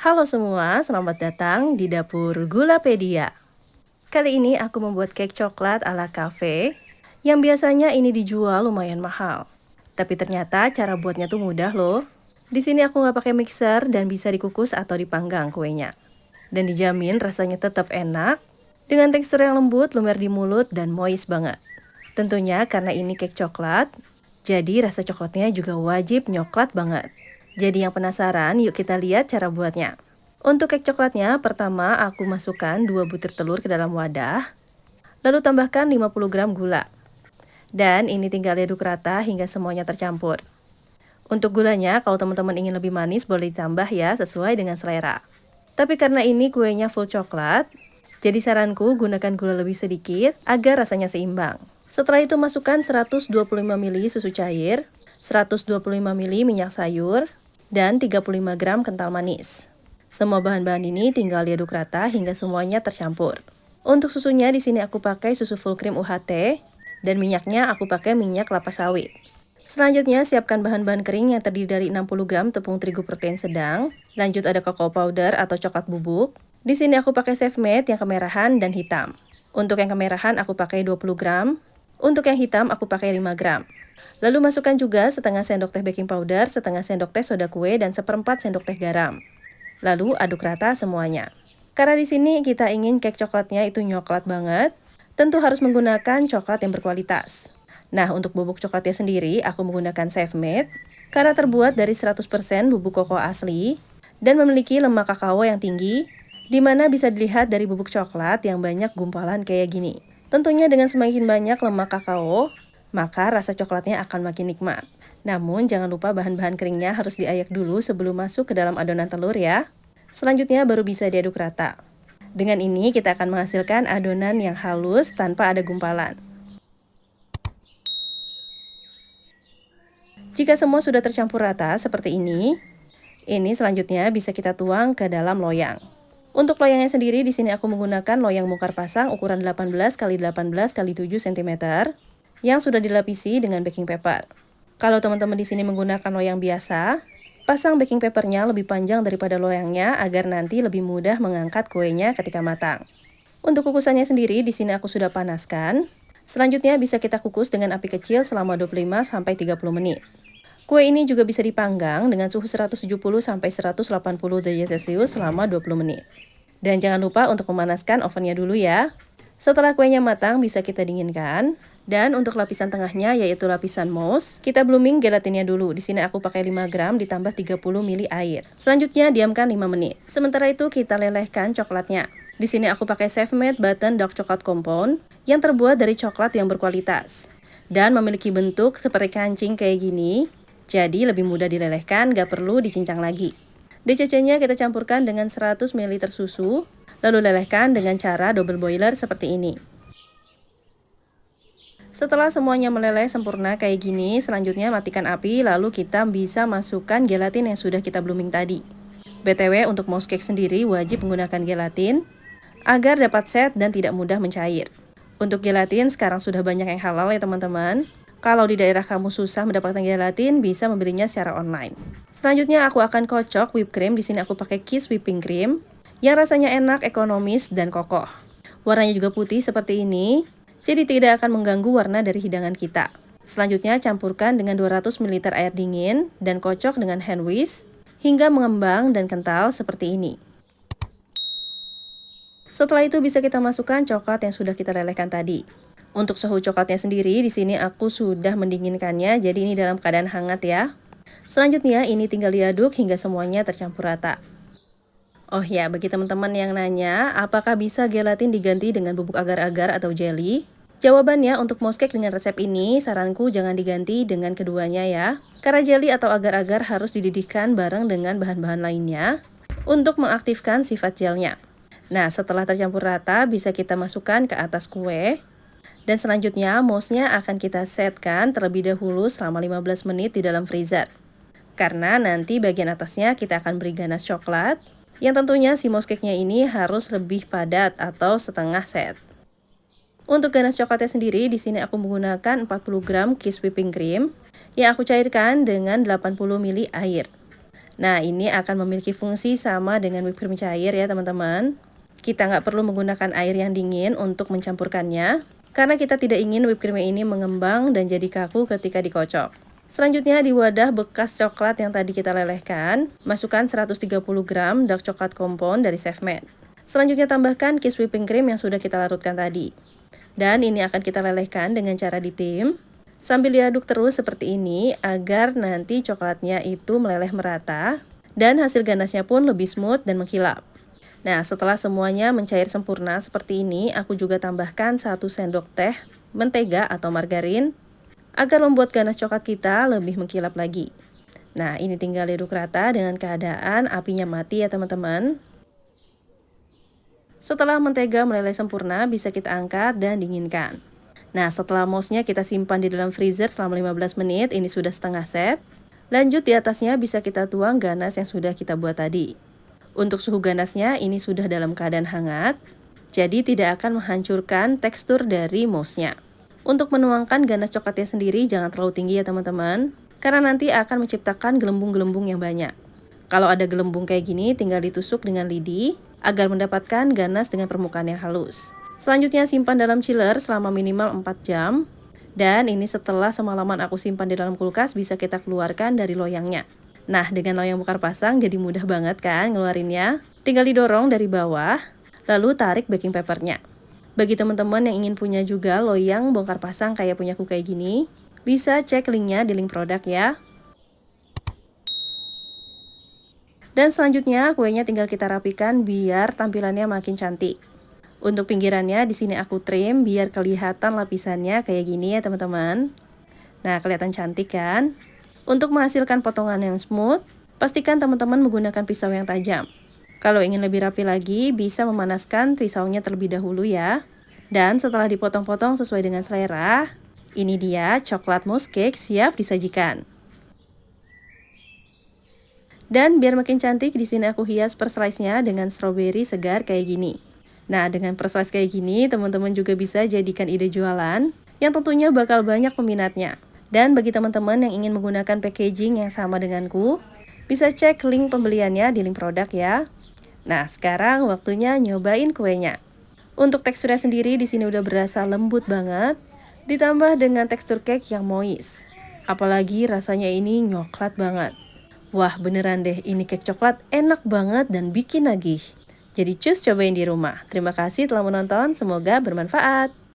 Halo semua, selamat datang di dapur Gulapedia. Kali ini aku membuat cake coklat ala cafe yang biasanya ini dijual lumayan mahal. Tapi ternyata cara buatnya tuh mudah loh. Di sini aku nggak pakai mixer dan bisa dikukus atau dipanggang kuenya. Dan dijamin rasanya tetap enak dengan tekstur yang lembut, lumer di mulut, dan moist banget. Tentunya karena ini cake coklat, jadi rasa coklatnya juga wajib nyoklat banget. Jadi yang penasaran, yuk kita lihat cara buatnya. Untuk cake coklatnya, pertama aku masukkan 2 butir telur ke dalam wadah, lalu tambahkan 50 gram gula. Dan ini tinggal aduk rata hingga semuanya tercampur. Untuk gulanya, kalau teman-teman ingin lebih manis boleh ditambah ya, sesuai dengan selera. Tapi karena ini kuenya full coklat, jadi saranku gunakan gula lebih sedikit agar rasanya seimbang. Setelah itu masukkan 125 ml susu cair, 125 ml minyak sayur, dan 35 gram kental manis. Semua bahan-bahan ini tinggal diaduk rata hingga semuanya tercampur. Untuk susunya di sini aku pakai susu full cream UHT dan minyaknya aku pakai minyak kelapa sawit. Selanjutnya siapkan bahan-bahan kering yang terdiri dari 60 gram tepung terigu protein sedang. Lanjut ada kakao powder atau coklat bubuk. Di sini aku pakai Chef Made yang kemerahan dan hitam. Untuk yang kemerahan aku pakai 20 gram. Untuk yang hitam aku pakai 5 gram. Lalu masukkan juga setengah sendok teh baking powder, setengah sendok teh soda kue, dan seperempat sendok teh garam. Lalu aduk rata semuanya. Karena di sini kita ingin cake coklatnya itu nyoklat banget, tentu harus menggunakan coklat yang berkualitas. Nah, untuk bubuk coklatnya sendiri, aku menggunakan Chef Made karena terbuat dari 100% bubuk koko asli dan memiliki lemak kakao yang tinggi, di mana bisa dilihat dari bubuk coklat yang banyak gumpalan kayak gini. Tentunya dengan semakin banyak lemak kakao, maka rasa coklatnya akan makin nikmat. Namun jangan lupa bahan-bahan keringnya harus diayak dulu sebelum masuk ke dalam adonan telur ya. Selanjutnya baru bisa diaduk rata. Dengan ini kita akan menghasilkan adonan yang halus tanpa ada gumpalan. Jika semua sudah tercampur rata seperti ini selanjutnya bisa kita tuang ke dalam loyang. Untuk loyangnya sendiri di sini aku menggunakan loyang bongkar pasang ukuran 18 x 18 x 7 cm yang sudah dilapisi dengan baking paper. Kalau teman-teman di sini menggunakan loyang biasa, pasang baking papernya lebih panjang daripada loyangnya agar nanti lebih mudah mengangkat kuenya ketika matang. Untuk kukusannya sendiri di sini aku sudah panaskan. Selanjutnya bisa kita kukus dengan api kecil selama 25-30 menit. Kue ini juga bisa dipanggang dengan suhu 170-180 derajat Celcius selama 20 menit. Dan jangan lupa untuk memanaskan ovennya dulu ya. Setelah kuenya matang bisa kita dinginkan. Dan untuk lapisan tengahnya yaitu lapisan mousse, kita blooming gelatinnya dulu. Di sini aku pakai 5 gram ditambah 30 ml air. Selanjutnya diamkan 5 menit. Sementara itu kita lelehkan coklatnya. Di sini aku pakai Chef Made Button Dark Chocolate Compound yang terbuat dari coklat yang berkualitas dan memiliki bentuk seperti kancing kayak gini. Jadi lebih mudah dilelehkan, gak perlu dicincang lagi. DCC-nya kita campurkan dengan 100 ml susu, lalu lelehkan dengan cara double boiler seperti ini. Setelah semuanya meleleh sempurna kayak gini, selanjutnya matikan api, lalu kita bisa masukkan gelatin yang sudah kita blooming tadi. BTW untuk mouse cake sendiri wajib menggunakan gelatin, agar dapat set dan tidak mudah mencair. Untuk gelatin sekarang sudah banyak yang halal ya teman-teman. Kalau di daerah kamu susah mendapatkan gelatin, bisa membelinya secara online. Selanjutnya aku akan kocok whipped cream. Di sini aku pakai Kiss whipping cream yang rasanya enak, ekonomis, dan kokoh. Warnanya juga putih seperti ini, jadi tidak akan mengganggu warna dari hidangan kita. Selanjutnya campurkan dengan 200 ml air dingin dan kocok dengan hand whisk hingga mengembang dan kental seperti ini. Setelah itu bisa kita masukkan coklat yang sudah kita lelehkan tadi. Untuk suhu coklatnya sendiri, di sini aku sudah mendinginkannya, jadi ini dalam keadaan hangat ya. Selanjutnya, ini tinggal diaduk hingga semuanya tercampur rata. Oh ya, bagi teman-teman yang nanya, apakah bisa gelatin diganti dengan bubuk agar-agar atau jelly? Jawabannya, untuk mouse cake dengan resep ini, saranku jangan diganti dengan keduanya ya. Karena jelly atau agar-agar harus dididihkan bareng dengan bahan-bahan lainnya untuk mengaktifkan sifat gelnya. Nah, setelah tercampur rata, bisa kita masukkan ke atas kue. Dan selanjutnya, mouse-nya akan kita setkan terlebih dahulu selama 15 menit di dalam freezer. Karena nanti bagian atasnya kita akan beri ganas coklat, yang tentunya si mouse cake-nya ini harus lebih padat atau setengah set. Untuk ganas coklatnya sendiri, di sini aku menggunakan 40 gram Kiss whipping cream yang aku cairkan dengan 80 ml air. Nah, ini akan memiliki fungsi sama dengan whipped cream cair ya teman-teman. Kita nggak perlu menggunakan air yang dingin untuk mencampurkannya, karena kita tidak ingin whipped cream ini mengembang dan jadi kaku ketika dikocok. Selanjutnya di wadah bekas coklat yang tadi kita lelehkan, masukkan 130 gram dark coklat compound dari Chefmade. Selanjutnya tambahkan kiss whipping cream yang sudah kita larutkan tadi. Dan ini akan kita lelehkan dengan cara ditim, sambil diaduk terus seperti ini agar nanti coklatnya itu meleleh merata dan hasil ganasnya pun lebih smooth dan mengkilap. Nah, setelah semuanya mencair sempurna seperti ini, aku juga tambahkan 1 sendok teh mentega atau margarin agar membuat ganas coklat kita lebih mengkilap lagi. Nah, ini tinggal diaduk rata dengan keadaan apinya mati ya teman-teman. Setelah mentega meleleh sempurna, bisa kita angkat dan dinginkan. Nah, setelah mousnya kita simpan di dalam freezer selama 15 menit, ini sudah setengah set. Lanjut di atasnya bisa kita tuang ganas yang sudah kita buat tadi. Untuk suhu ganasnya ini sudah dalam keadaan hangat, jadi tidak akan menghancurkan tekstur dari mousnya. Untuk menuangkan ganas coklatnya sendiri jangan terlalu tinggi ya teman-teman, karena nanti akan menciptakan gelembung-gelembung yang banyak. Kalau ada gelembung kayak gini tinggal ditusuk dengan lidi agar mendapatkan ganas dengan permukaan yang halus. Selanjutnya simpan dalam chiller selama minimal 4 jam. Dan ini setelah semalaman aku simpan di dalam kulkas bisa kita keluarkan dari loyangnya. Nah, dengan loyang bongkar pasang jadi mudah banget kan ngeluarinnya. Tinggal didorong dari bawah, lalu tarik baking papernya. Bagi teman-teman yang ingin punya juga loyang bongkar pasang kayak punyaku kayak gini, bisa cek linknya di link produk ya. Dan selanjutnya kuenya tinggal kita rapikan biar tampilannya makin cantik. Untuk pinggirannya di sini aku trim biar kelihatan lapisannya kayak gini ya teman-teman. Nah, kelihatan cantik kan? Untuk menghasilkan potongan yang smooth, pastikan teman-teman menggunakan pisau yang tajam. Kalau ingin lebih rapi lagi, bisa memanaskan pisaunya terlebih dahulu ya. Dan setelah dipotong-potong sesuai dengan selera, ini dia coklat mousse cake siap disajikan. Dan biar makin cantik, di sini aku hias per slice-nya dengan strawberry segar kayak gini. Nah, dengan per slice kayak gini, teman-teman juga bisa jadikan ide jualan, yang tentunya bakal banyak peminatnya. Dan bagi teman-teman yang ingin menggunakan packaging yang sama denganku, bisa cek link pembeliannya di link produk ya. Nah, sekarang waktunya nyobain kuenya. Untuk teksturnya sendiri di sini udah berasa lembut banget, ditambah dengan tekstur cake yang moist. Apalagi rasanya ini nyoklat banget. Wah, beneran deh, ini cake coklat enak banget dan bikin nagih. Jadi cus cobain di rumah. Terima kasih telah menonton, semoga bermanfaat.